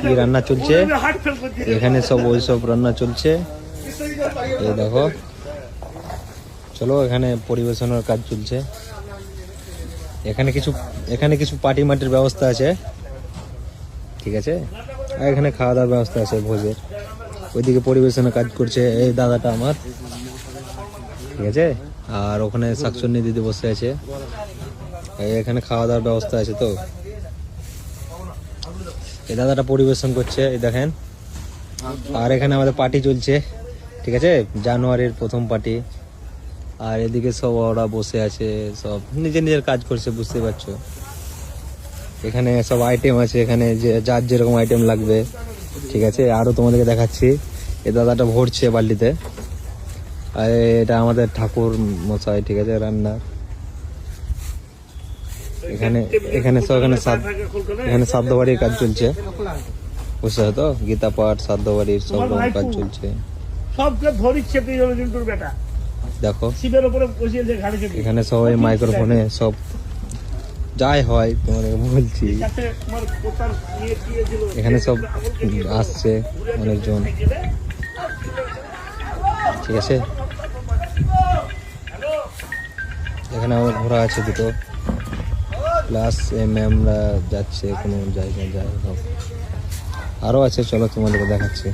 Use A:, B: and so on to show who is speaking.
A: কি রান্না চলছে এখানে, সব ওই সব রান্না চলছে। এই দেখো, চলো এখানে পরিবেশনের কাজ চলছে। এখানে কিছু পার্টি মাটির ব্যবস্থা আছে, ঠিক আছে। আর এখানে খাওয়া দাওয়ার ব্যবস্থা আছে ভোজের। ওইদিকে পরিবেশনের কাজ করছে এই দাদাটা আমার, ঠিক আছে। আর ওখানে শাকচুন্নি দিদি বসে আছে। এখানে খাওয়া দাওয়ার ব্যবস্থা আছে। তো এই দাদাটা পরিবেশন করছে, এই দেখেন। আর এখানে আমাদের পার্টি চলছে, ঠিক আছে, জানুয়ারির প্রথম পার্টি। আর এদিকে সব ওরা বসে আছে, সব নিজের নিজের কাজ করছে, বুঝতে পারছো। এখানে সব আইটেম আছে, এখানে যে যার যেরকম আইটেম লাগবে, ঠিক আছে। আরো তোমাদেরকে দেখাচ্ছি, এই দাদাটা ভরছে বাল্টিতে। আর এটা আমাদের ঠাকুর মশাই, ঠিক আছে, রান্নার। এখানে শ্রাদ্ধ বাড়ির কাজ চলছে, বুঝতে তো, গীতা পাঠ, শ্রাদ্ধ বাড়ির সব রকম কাজ চলছে। দেখো এখানে সবাই মাইক্রোফোনে সব যাই হয় তোমাদের বলছি। এখানে সব আসছে অনেকজন, ঠিক আছে। এখানে আমার ঘোড়া আছে দুটো, প্লাস ম্যামরা যাচ্ছে কোনো জায়গায়, যাই হোক আরো আছে। চলো তোমাদেরকে দেখাচ্ছি।